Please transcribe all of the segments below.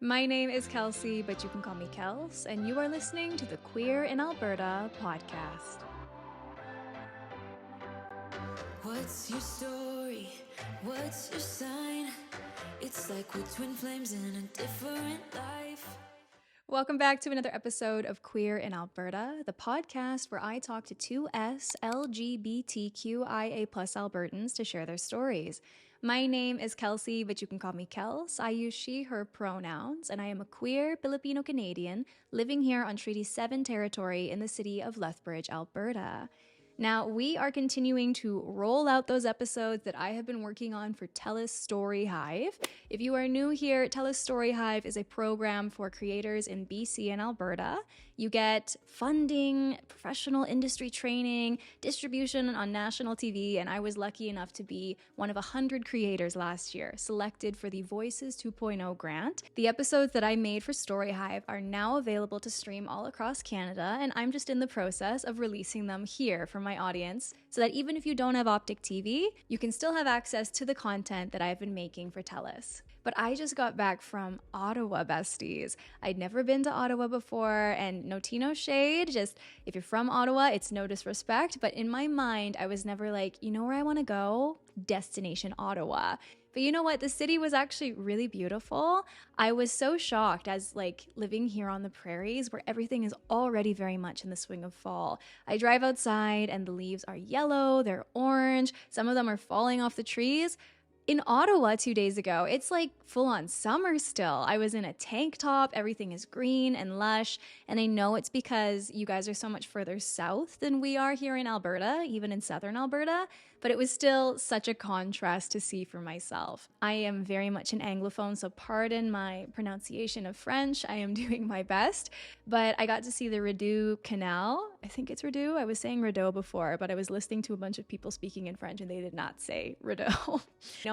My name is Kelsey, but you can call me Kels, and you are listening to the Queer in Alberta podcast. What's your story? What's your sign? It's like we're twin flames in a different life. Welcome back to another episode of Queer in Alberta, the podcast where I talk to two LGBTQIA plus Albertans to share their stories. My name is Kelsey, but you can call me Kels. I use she, her pronouns, and I am a queer Filipino-Canadian living here on Treaty 7 territory in the city of Lethbridge, Alberta. Now, we are continuing to roll out those episodes that I have been working on for Telus Storyhive. If you are new here, Telus Storyhive is a program for creators in BC and Alberta. You get funding, professional industry training, distribution on national TV, and I was lucky enough to be one of 100 creators last year, selected for the Voices 2.0 grant. The episodes that I made for Storyhive are now available to stream all across Canada, and I'm just in the process of releasing them here for my audience, so that even if you don't have Optic TV, you can still have access to the content that I've been making for Telus. But I just got back from Ottawa, besties. I'd never been to Ottawa before, and no tea, no shade. Just if you're from Ottawa, it's no disrespect. But in my mind, I was never like, you know where I want to go? Destination Ottawa. But you know what? The city was actually really beautiful. I was so shocked as living here on the prairies where everything is already very much in the swing of fall. I drive outside and the leaves are yellow, they're orange, some of them are falling off the trees. In Ottawa 2 days ago, it's like full on summer still. I was in a tank top, everything is green and lush, and I know it's because you guys are so much further south than we are here in Alberta, even in southern Alberta, but it was still such a contrast to see for myself. I am very much an Anglophone, so pardon my pronunciation of French. I am doing my best, but I got to see the Rideau Canal. I think it's Rideau. I was saying Rideau before, but I was listening to a bunch of people speaking in French and they did not say Rideau.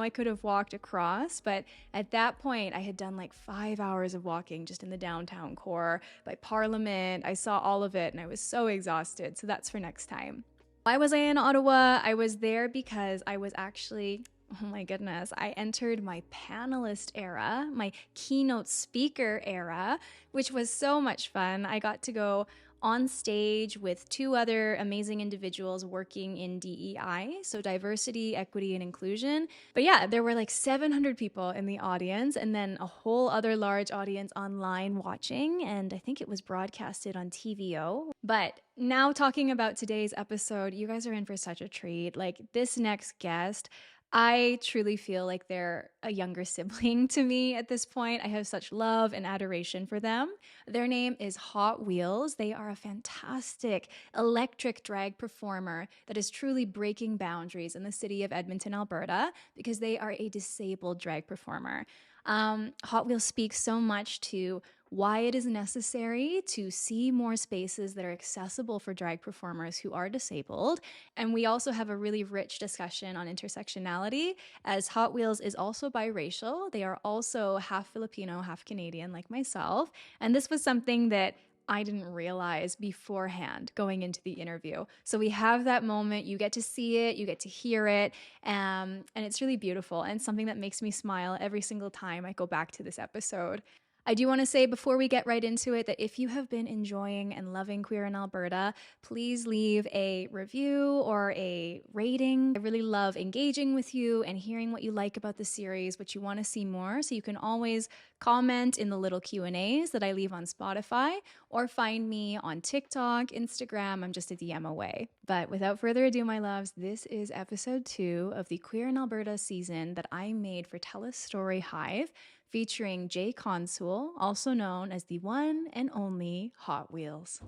I could have walked across, but at that point I had done like 5 hours of walking just in the downtown core by Parliament. I saw all of it and I was so exhausted, so that's for next time. Why was I in Ottawa? I was there because I was actually, oh my goodness, I entered my panelist era, my keynote speaker era, which was so much fun. I got to go on stage with two other amazing individuals working in DEI, so diversity, equity, and inclusion. But yeah, there were like 700 people in the audience and then a whole other large audience online watching, and I think it was broadcasted on TVO. But now talking about today's episode, you guys are in for such a treat. Like this next guest, I truly feel like they're a younger sibling to me at this point. I have such love and adoration for them. Their name is HotWheelz. They are a fantastic electric drag performer that is truly breaking boundaries in the city of Edmonton, Alberta, because they are a disabled drag performer. HotWheelz speaks so much to why it is necessary to see more spaces that are accessible for drag performers who are disabled. And we also have a really rich discussion on intersectionality, as HotWheelz is also biracial. They are also half Filipino, half Canadian, like myself. And this was something that I didn't realize beforehand going into the interview. So we have that moment, you get to see it, you get to hear it, and it's really beautiful and something that makes me smile every single time I go back to this episode. I do want to say before we get right into it that if you have been enjoying and loving Queer in Alberta, please leave a review or a rating. I really love engaging with you and hearing what you like about the series, what you want to see more. So you can always comment in the little Q&As that I leave on Spotify or find me on TikTok, Instagram. I'm just a DM away. But without further ado, my loves, this is episode 2 of the Queer in Alberta season that I made for Telus Storyhive, featuring Jay Consul, also known as the one and only HotWheelz.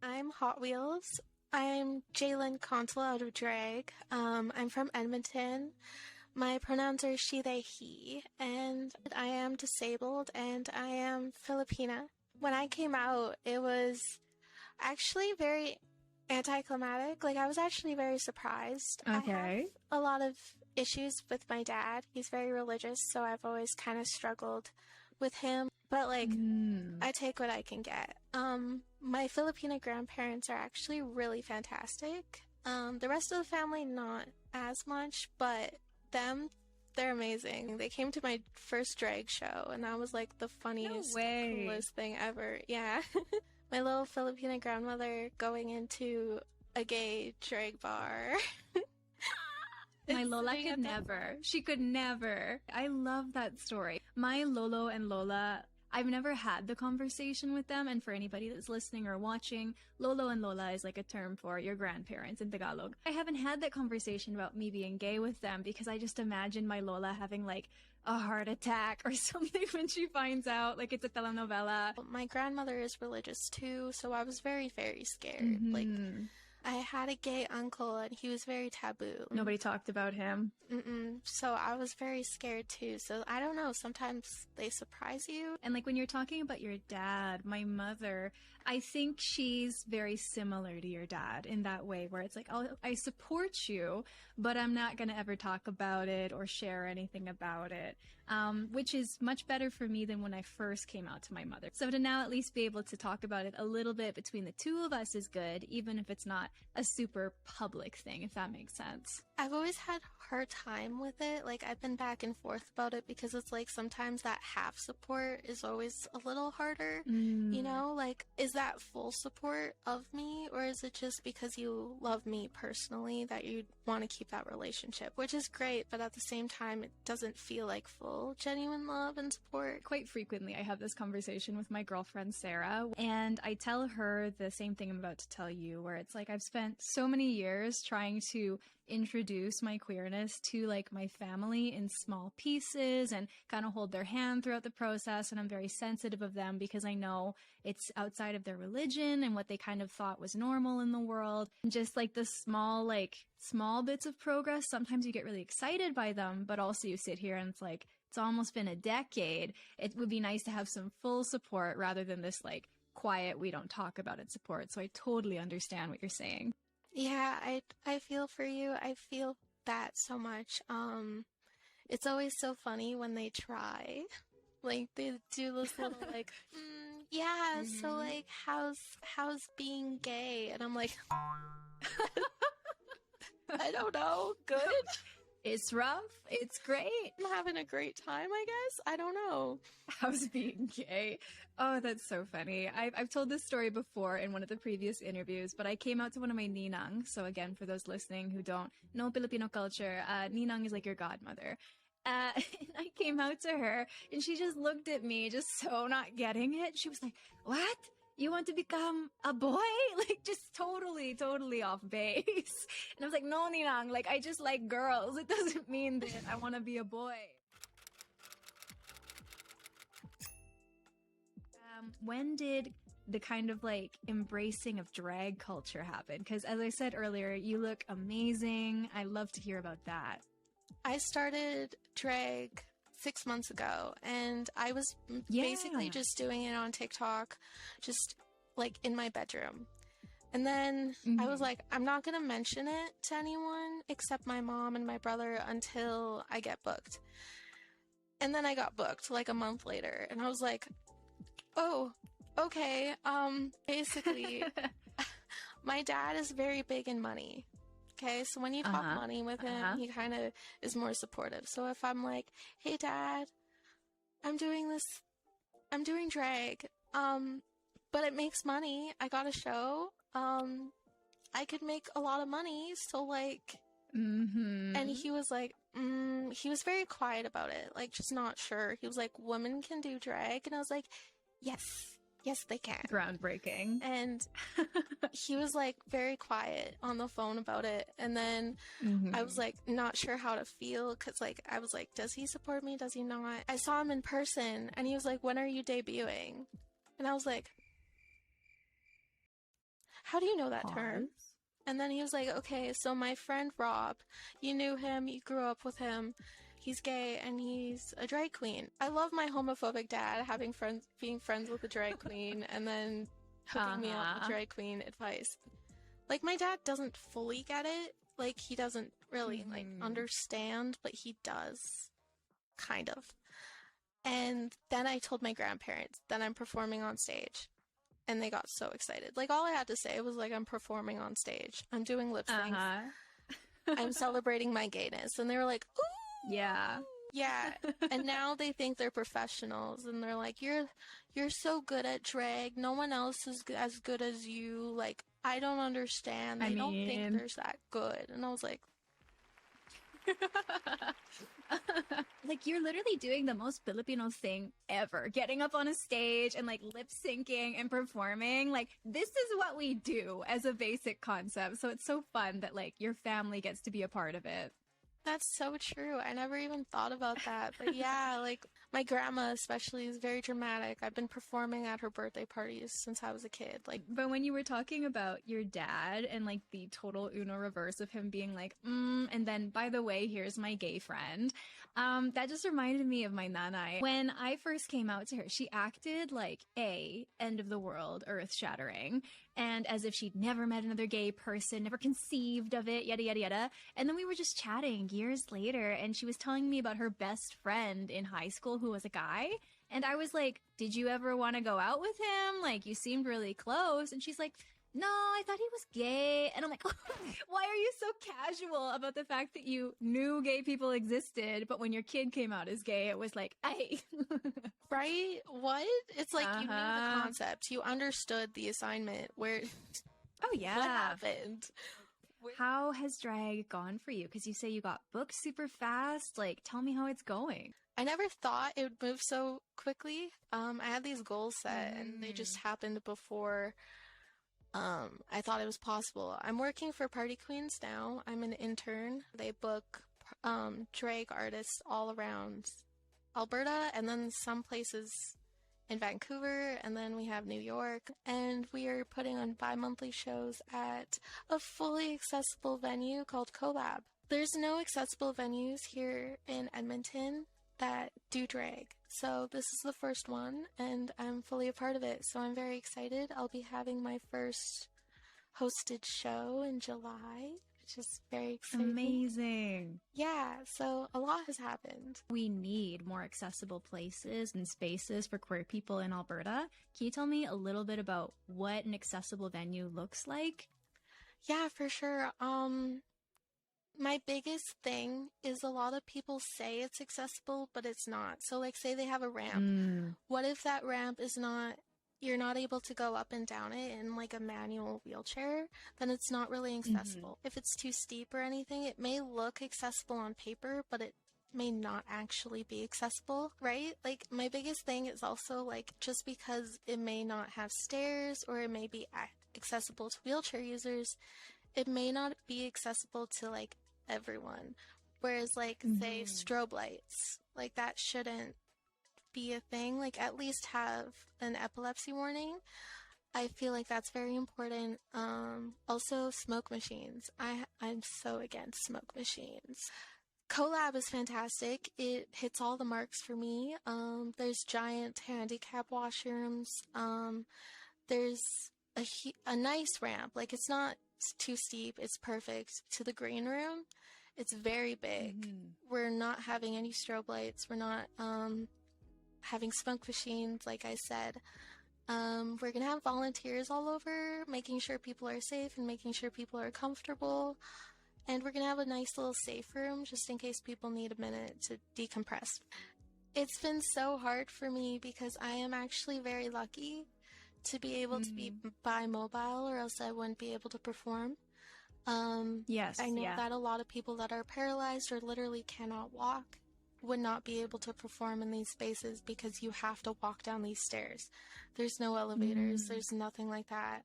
I'm HotWheelz. I'm Jalen Consul out of drag. I'm from Edmonton. My pronouns are she, they, he, and I am disabled and I am Filipina. When I came out, it was actually very anticlimactic. I was actually very surprised. Okay. I have a lot of issues with my dad. He's very religious, so I've always kind of struggled with him. But, I take what I can get. My Filipino grandparents are actually really fantastic. The rest of the family, not as much, but them, they're amazing. They came to my first drag show, and that was like the funniest, coolest thing ever. Yeah. My little Filipino grandmother going into a gay drag bar. My Lola could never. She could never. I love that story. My Lolo and Lola, I've never had the conversation with them. And for anybody that's listening or watching, Lolo and Lola is like a term for your grandparents in Tagalog. I haven't had that conversation about me being gay with them because I just imagine my Lola having like a heart attack or something when she finds out, like it's a telenovela. My grandmother is religious too, so I was very, very scared. Mm-hmm. Like, I had a gay uncle and he was very taboo. Nobody talked about him. So I was very scared too. So I don't know, sometimes they surprise you. And like when you're talking about your dad, my mother, I think she's very similar to your dad in that way where it's like, oh, I support you, but I'm not going to ever talk about it or share anything about it, which is much better for me than when I first came out to my mother. So to now at least be able to talk about it a little bit between the two of us is good, even if it's not a super public thing, if that makes sense. I've always had a hard time with it. Like, I've been back and forth about it because it's like sometimes that half support is always a little harder. You know, like, is that full support of me, or is it just because you love me personally that you want to keep that relationship, which is great, but at the same time, it doesn't feel like full, genuine love and support. Quite frequently, I have this conversation with my girlfriend, Sarah, and I tell her the same thing I'm about to tell you, where it's like I've spent so many years trying to introduce my queerness to like my family in small pieces and kind of hold their hand throughout the process, and I'm very sensitive of them because I know it's outside of their religion and what they kind of thought was normal in the world. And just like the small bits of progress, sometimes you get really excited by them, but also you sit here and it's like it's almost been a decade. It would be nice to have some full support rather than this like quiet, we don't talk about it support. So I totally understand what you're saying. Yeah, I feel for you. I feel that so much. It's always so funny when they try. Like, they do this little like, yeah, so like how's being gay? And I'm like, I don't know, good. It's rough. It's great. I'm having a great time, I guess. I don't know. How's being gay? Oh, that's so funny. I've told this story before in one of the previous interviews, but I came out to one of my ninang. So again, for those listening who don't know Filipino culture, ninang is like your godmother. And I came out to her and she just looked at me, just so not getting it. She was like, what? You want to become a boy? Like, just totally off base. And I was like, no, Ninang, like, I just like girls. It doesn't mean that I want to be a boy. When did the kind of like embracing of drag culture happen? Because as I said earlier, you look amazing. I love to hear about that. I started drag 6 months ago, and I was basically just doing it on TikTok, just like in my bedroom. And then I was like, I'm not gonna mention it to anyone except my mom and my brother until I get booked. And then I got booked like a month later, and I was like, oh, okay. Basically, my dad is very big in money. Okay, so when you talk money with him, he kind of is more supportive. So if I'm like, hey dad, I'm doing drag, but it makes money, I got a show, I could make a lot of money, so like, and he was like, he was very quiet about it, like just not sure. He was like, women can do drag, and I was like, yes, they can. Groundbreaking. And he was like very quiet on the phone about it. And then I was like not sure how to feel, because like I was like, does he support me? Does he not? I saw him in person and he was like, when are you debuting? And I was like, how do you know that term? And then he was like, okay, so my friend Rob, you knew him, you grew up with him. He's gay and he's a drag queen. I love my homophobic dad being friends with a drag queen and then hooking me up with drag queen advice. Like, my dad doesn't fully get it. Like, he doesn't really like understand, but he does, kind of. And then I told my grandparents. Then I'm performing on stage. and they got so excited. Like, all I had to say was, like, I'm performing on stage. I'm doing lip syncs. I'm celebrating my gayness. And they were like, ooh! Yeah. Yeah. And now they think they're professionals. And they're like, you're so good at drag. No one else is as good as you. Like, I don't understand. They don't think there's that good. And I was like... Like, you're literally doing the most Filipino thing ever. Getting up on a stage and, like, lip syncing and performing. Like, this is what we do as a basic concept. So it's so fun that, like, your family gets to be a part of it. That's so true. I never even thought about that. But yeah, like, my grandma especially is very dramatic. I've been performing at her birthday parties since I was a kid. Like, but when you were talking about your dad and, like, the total Uno reverse of him being like, and then, by the way, here's my gay friend, that just reminded me of my nanay. When I first came out to her, she acted like end of the world, earth shattering, and as if she'd never met another gay person, never conceived of it, yada, yada, yada. And then we were just chatting years later, and she was telling me about her best friend in high school who was a guy. And I was like, did you ever want to go out with him? Like, you seemed really close. And she's like, no, I thought he was gay. And I'm like, why are you so casual about the fact that you knew gay people existed, but when your kid came out as gay, it was like, hey. right? What? It's like you knew the concept. You understood the assignment. Where... Oh, yeah. What happened? How has drag gone for you? Because you say you got booked super fast. Like, tell me how it's going. I never thought it would move so quickly. I had these goals set, and they just happened before I thought it was possible. I'm working for Party Queens now. I'm an intern. They book drag artists all around Alberta, and then some places in Vancouver, and then we have New York, and we are putting on bi-monthly shows at a fully accessible venue called Collab. There's no accessible venues here in Edmonton that do drag, so this is the first one, and I'm fully a part of it, so I'm very excited. I'll be having my first hosted show in July, which is very exciting. Amazing. Yeah, so a lot has happened. We need more accessible places and spaces for queer people in Alberta. Can you tell me a little bit about what an accessible venue looks like? Yeah, for sure. My biggest thing is a lot of people say it's accessible, but it's not. So, like, say they have a ramp. What if that ramp is not, you're not able to go up and down it in, like, a manual wheelchair? Then it's not really accessible. If it's too steep or anything, it may look accessible on paper, but it may not actually be accessible, right? Like, my biggest thing is also, like, just because it may not have stairs or it may be accessible to wheelchair users, it may not be accessible to, like, everyone. Whereas, like, say, strobe lights, like, that shouldn't be a thing. Like, at least have an epilepsy warning. I feel like that's very important. Also, smoke machines. I'm so against smoke machines. Collab is fantastic. It hits all the marks for me. There's giant handicap washrooms. There's a nice ramp. Like, it's not too steep. It's perfect. To the green room, it's very big. We're not having any strobe lights. We're not having smoke machines, like I said. We're gonna have volunteers all over, making sure people are safe and making sure people are comfortable. And we're gonna have a nice little safe room just in case people need a minute to decompress. It's been so hard for me because I am actually very lucky to be able to be bi-mobile, or else I wouldn't be able to perform. Yes, I know that a lot of people that are paralyzed or literally cannot walk would not be able to perform in these spaces because you have to walk down these stairs. There's no elevators. There's nothing like that.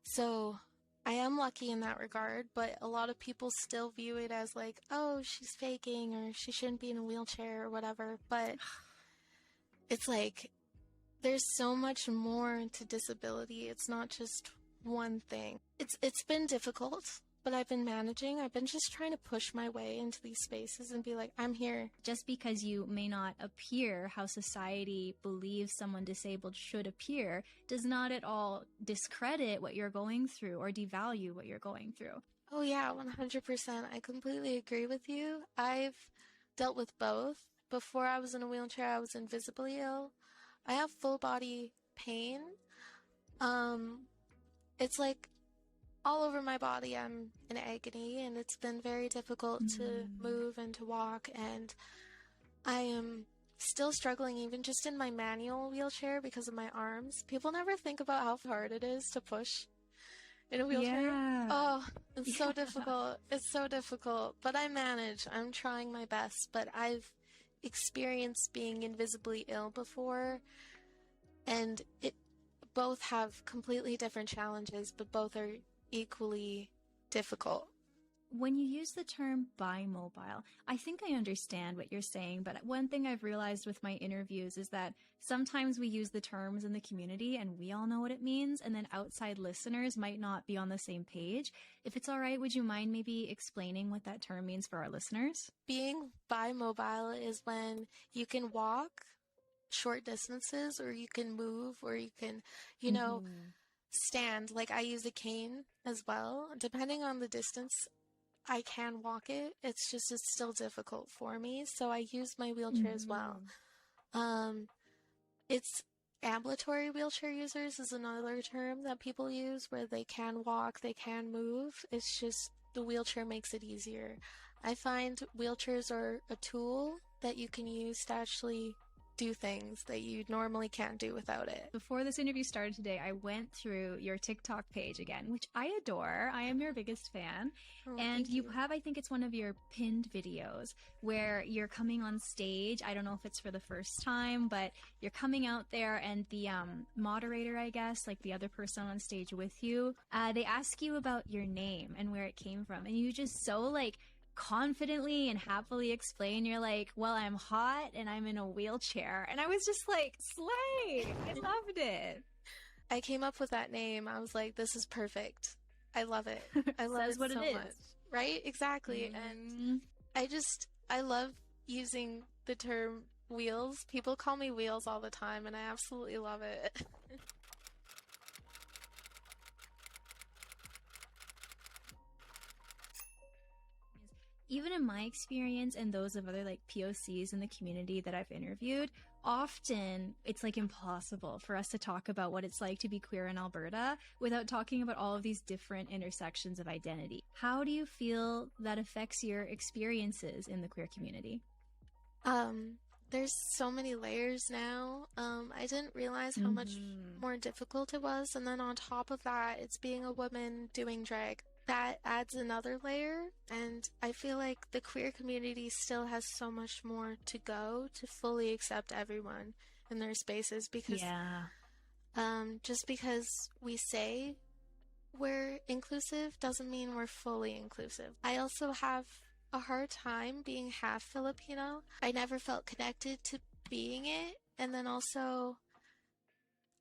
So I am lucky in that regard, but a lot of people still view it as like, oh, she's faking, or she shouldn't be in a wheelchair or whatever. But it's like, there's so much more to disability. It's not just one thing. It's been difficult, but I've been managing. I've been just trying to push my way into these spaces and be like, I'm here. Just because you may not appear how society believes someone disabled should appear does not at all discredit what you're going through or devalue what you're going through. Oh yeah, 100%. I completely agree with you. I've dealt with both. Before I was in a wheelchair, I was invisibly ill. I have full body pain. It's like all over my body. I'm in agony, and it's been very difficult to move and to walk, and I am still struggling even just in my manual wheelchair because of my arms. People never think about how hard it is to push in a wheelchair. Yeah. Oh, it's so difficult. It's so difficult, but I manage. I'm trying my best, but I've experienced being invisibly ill before, and it both have completely different challenges, but both are equally difficult. When you use the term bimobile, I think I understand what you're saying, but one thing I've realized with my interviews is that sometimes we use the terms in the community and we all know what it means, and then outside listeners might not be on the same page. If it's all right, would you mind maybe explaining what that term means for our listeners? Being bimobile is when you can walk short distances, or you can move, or you can, stand. Like, I use a cane as well. Depending on the distance, I can walk it. It's still difficult for me, so I use my wheelchair as well. It's ambulatory wheelchair users is another term that people use, where they can walk, they can move. It's just the wheelchair makes it easier. I find wheelchairs are a tool that you can use to actually do things that you normally can't do without it. Before this interview started today, I went through your TikTok page again, which I adore. I am your biggest fan. And you have, I think it's one of your pinned videos where you're coming on stage. I don't know if it's for the first time, but you're coming out there, and the moderator, I guess, like the other person on stage with you, they ask you about your name and where it came from. And you just so like confidently and happily explain, you're like, well, I'm hot and I'm in a wheelchair. And I was just like, slay. I loved it. I came up with that name. I was like, this is perfect. I love it. I love it so much. Right? Exactly. And I love using the term Wheelz. People call me Wheelz all the time, and I absolutely love it. Even in my experience and those of other like POCs in the community that I've interviewed, often it's like impossible for us to talk about what it's like to be queer in Alberta without talking about all of these different intersections of identity. How do you feel that affects your experiences in the queer community? There's so many layers now. I didn't realize how much more difficult it was. And then on top of that, it's being a woman doing drag. That adds another layer, and I feel like the queer community still has so much more to go to fully accept everyone in their spaces, because just because we say we're inclusive doesn't mean we're fully inclusive. I also have a hard time being half Filipino. I never felt connected to being it, and then also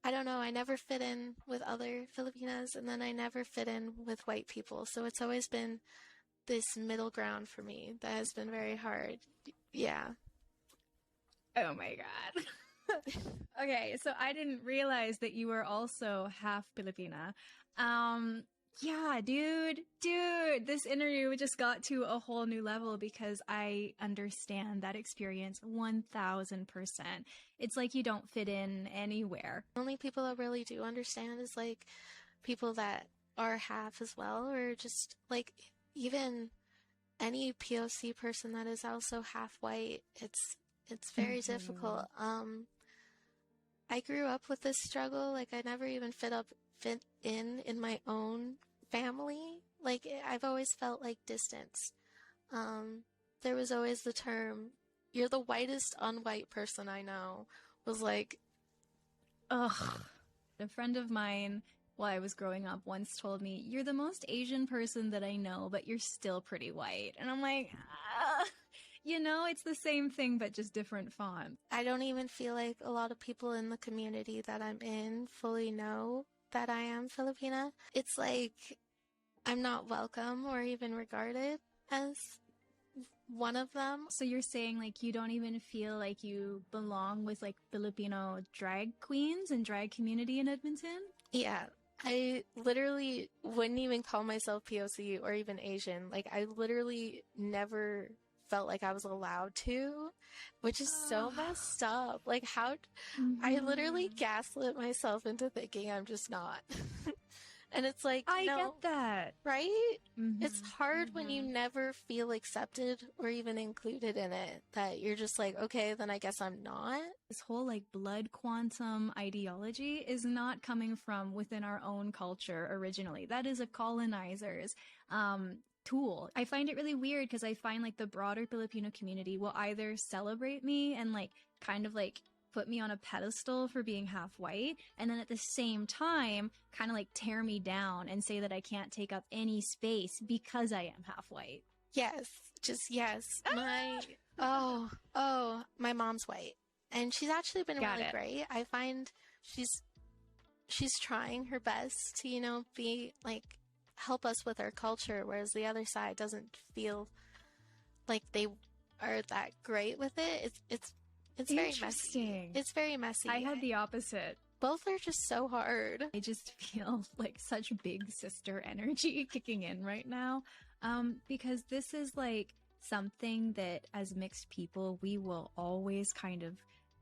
I don't know, I never fit in with other Filipinas, and then I never fit in with white people. So it's always been this middle ground for me that has been very hard. Yeah. Oh my God. Okay, so I didn't realize that you were also half Filipina. Yeah, dude, this interview just got to a whole new level because I understand that experience 1000%. It's like you don't fit in anywhere. The only people that really do understand is like people that are half as well, or just like even any POC person that is also half white. It's very difficult. I grew up with this struggle. Like, I never even fit in my own family. Like, I've always felt like distanced. There was always the term, "You're the whitest unwhite person I know," was like, ugh. A friend of mine, while I was growing up, once told me, "You're the most Asian person that I know, but you're still pretty white." And I'm like, it's the same thing, but just different font. I don't even feel like a lot of people in the community that I'm in fully know that I am Filipina. It's like I'm not welcome or even regarded as one of them. So you're saying like you don't even feel like you belong with like Filipino drag queens and drag community in Edmonton? Yeah. I literally wouldn't even call myself POC or even Asian. Like, I literally never felt like I was allowed to, which is so messed up. Like, how I literally Mhm. gaslit myself into thinking I'm just not. And it's like, I no, get that. right? It's Mhm. hard when you Mhm. never feel accepted or even included in it, that you're just like, okay, then I guess I'm not. This whole like blood quantum ideology is not coming from within our own culture originally. That is a colonizer's tool. I find it really weird because I find like the broader Filipino community will either celebrate me and like kind of like put me on a pedestal for being half white, and then at the same time kind of like tear me down and say that I can't take up any space because I am half white. Yes, just yes. My mom's white. And she's actually been Got really it. great. I find she's trying her best to, be like help us with our culture, whereas the other side doesn't feel like they are that great with it. It's very messy. Interesting. It's very messy. I had the opposite. Both are just so hard. I just feel like such big sister energy kicking in right now. Because this is like something that as mixed people, we will always kind of,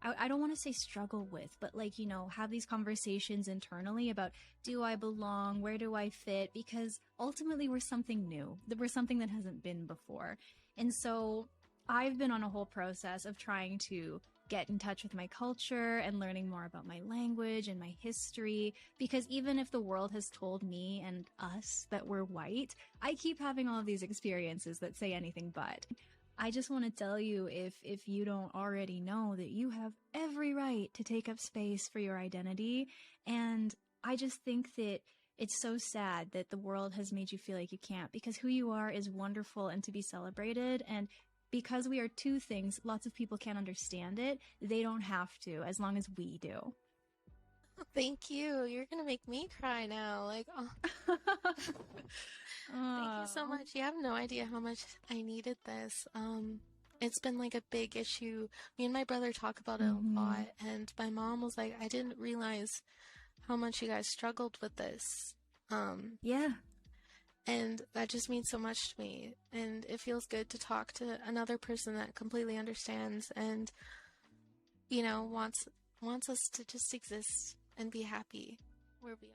I don't want to say struggle with, but like, have these conversations internally about, do I belong? Where do I fit? Because ultimately we're something new. We're something that hasn't been before. And so I've been on a whole process of trying to get in touch with my culture and learning more about my language and my history, because even if the world has told me and us that we're white, I keep having all of these experiences that say anything but. I just want to tell you, if you don't already know, that you have every right to take up space for your identity. And I just think that it's so sad that the world has made you feel like you can't, because who you are is wonderful and to be celebrated. And because we are two things, lots of people can't understand it. They don't have to, as long as we do. Thank you. You're gonna make me cry now. Like, oh. Thank you so much. You have no idea how much I needed this. It's been like a big issue. Me and my brother talk about it a lot, and my mom was like, I didn't realize how much you guys struggled with this. Yeah. And that just means so much to me. And it feels good to talk to another person that completely understands and, wants us to just exist and be happy where we are.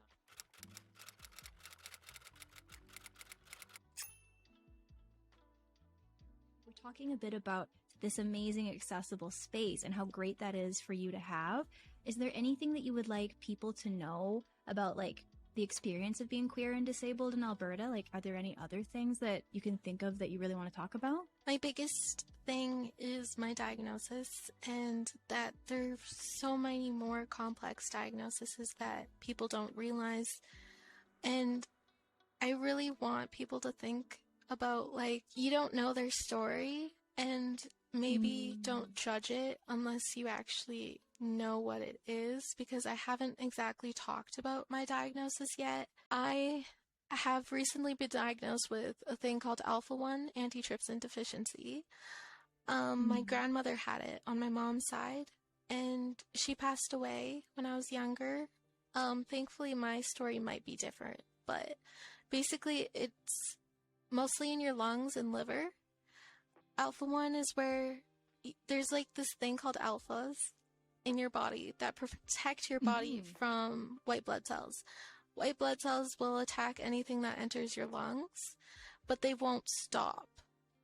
We're talking a bit about this amazing accessible space and how great that is for you to have. Is there anything that you would like people to know about like the experience of being queer and disabled in Alberta? Like, are there any other things that you can think of that you really want to talk about? My biggest thing is my diagnosis, and that there's so many more complex diagnoses that people don't realize. And I really want people to think about, like, you don't know their story, and maybe don't judge it unless you actually know what it is, because I haven't exactly talked about my diagnosis yet. I have recently been diagnosed with a thing called alpha-1 antitrypsin deficiency. My grandmother had it on my mom's side, and she passed away when I was younger. Thankfully, my story might be different, but basically it's mostly in your lungs and liver. Alpha-1 is where there's like this thing called alphas in your body that protect your body from white blood cells. White blood cells will attack anything that enters your lungs, but they won't stop.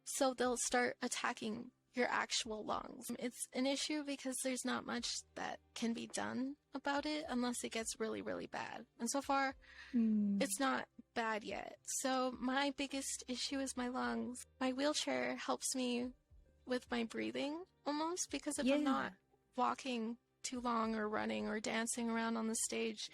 So they'll start attacking your actual lungs. It's an issue because there's not much that can be done about it unless it gets really, really bad. And so far, it's not bad yet. So my biggest issue is my lungs. My wheelchair helps me with my breathing almost, because if I'm not walking too long or running or dancing around on the stage,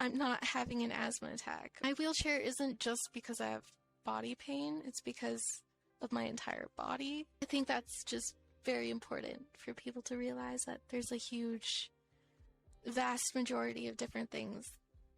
I'm not having an asthma attack. My wheelchair isn't just because I have body pain, it's because of my entire body. I think that's just very important for people to realize, that there's a huge, vast majority of different things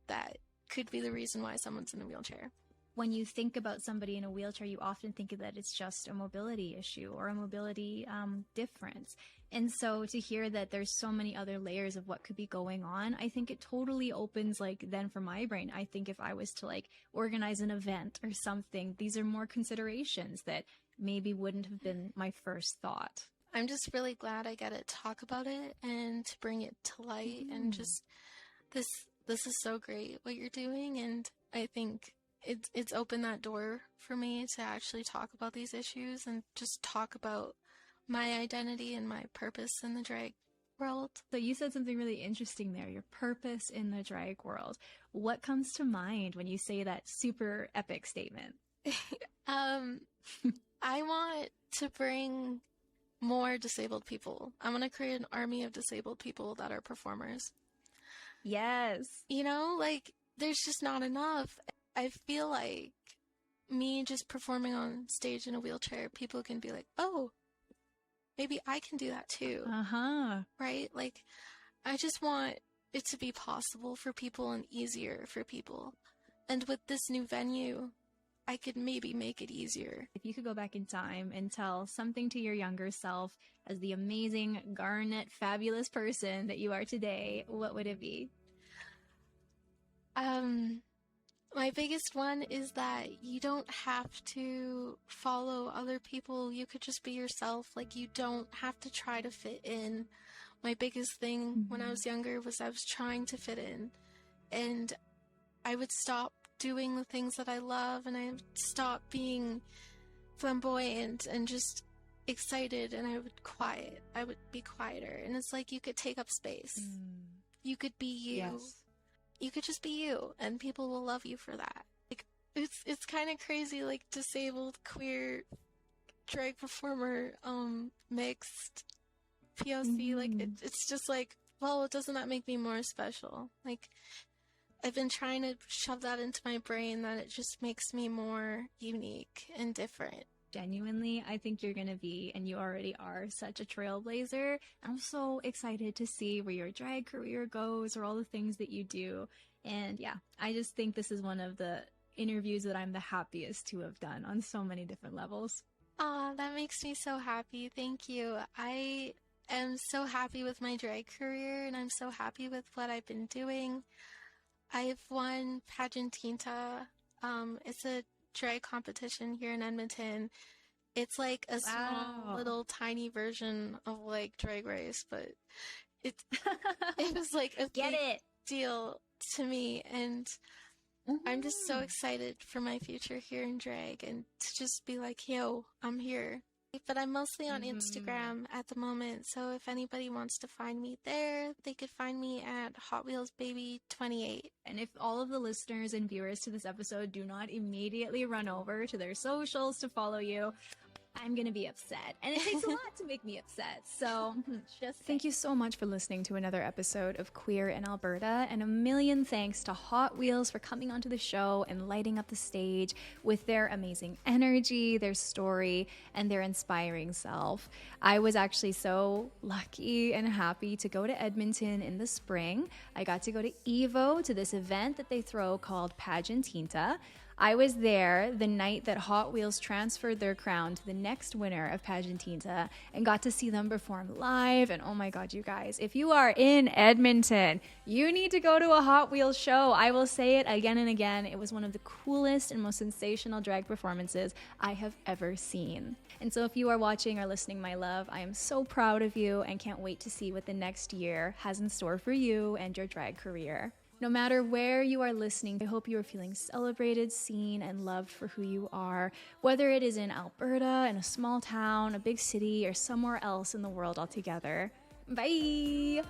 that could be the reason why someone's in a wheelchair. When you think about somebody in a wheelchair, you often think that it's just a mobility issue or a mobility difference. And so to hear that there's so many other layers of what could be going on, I think it totally opens, like, then for my brain, I think if I was to like organize an event or something, these are more considerations that maybe wouldn't have been my first thought. I'm just really glad I get to talk about it and to bring it to light, and just this is so great what you're doing, and I think it's opened that door for me to actually talk about these issues and just talk about my identity and my purpose in the drag world. So you said something really interesting there, your purpose in the drag world. What comes to mind when you say that super epic statement? I want to bring more disabled people. I want to create an army of disabled people that are performers. Yes. You know, like, there's just not enough. I feel like me just performing on stage in a wheelchair, people can be like, oh, maybe I can do that too. Right? Like, I just want it to be possible for people and easier for people. And with this new venue, I could maybe make it easier. If you could go back in time and tell something to your younger self as the amazing, garnet, fabulous person that you are today, what would it be? My biggest one is that you don't have to follow other people. You could just be yourself. Like, you don't have to try to fit in. My biggest thing when I was younger was I was trying to fit in. And I would stop doing the things that I love, and I would stop being flamboyant and just excited, and I would be quieter. And it's like, you could take up space. You could be you. Yes. You could just be you, and people will love you for that. Like, it's kind of crazy, like, disabled, queer, drag performer, mixed, POC, like, it's just like, well, doesn't that make me more special? Like, I've been trying to shove that into my brain that it just makes me more unique and different. Genuinely, I think you're going to be, and you already are, such a trailblazer. I'm so excited to see where your drag career goes, or all the things that you do. And yeah, I just think this is one of the interviews that I'm the happiest to have done on so many different levels. Aw, that makes me so happy. Thank you. I am so happy with my drag career, and I'm so happy with what I've been doing. I've won Pageantinta. It's a drag competition here in Edmonton. It's like a small little tiny version of like Drag Race, but it was like a big deal to me, and I'm just so excited for my future here in drag, and to just be like, yo, I'm here. But I'm mostly on Instagram at the moment, so if anybody wants to find me there, they could find me at HotWheelzBaby28. And if all of the listeners and viewers to this episode do not immediately run over to their socials to follow you, I'm going to be upset. And it takes a lot to make me upset. So just thank you so much for listening to another episode of Queer in Alberta. And a million thanks to HotWheelz for coming onto the show and lighting up the stage with their amazing energy, their story, and their inspiring self. I was actually so lucky and happy to go to Edmonton in the spring. I got to go to Evo, to this event that they throw called Pageantinta. I was there the night that HotWheelz transferred their crown to the next winner of Pageantinta and got to see them perform live. And oh my God, you guys, if you are in Edmonton, you need to go to a HotWheelz show. I will say it again and again. It was one of the coolest and most sensational drag performances I have ever seen. And so if you are watching or listening, my love, I am so proud of you and can't wait to see what the next year has in store for you and your drag career. No matter where you are listening, I hope you are feeling celebrated, seen, and loved for who you are, whether it is in Alberta, in a small town, a big city, or somewhere else in the world altogether. Bye!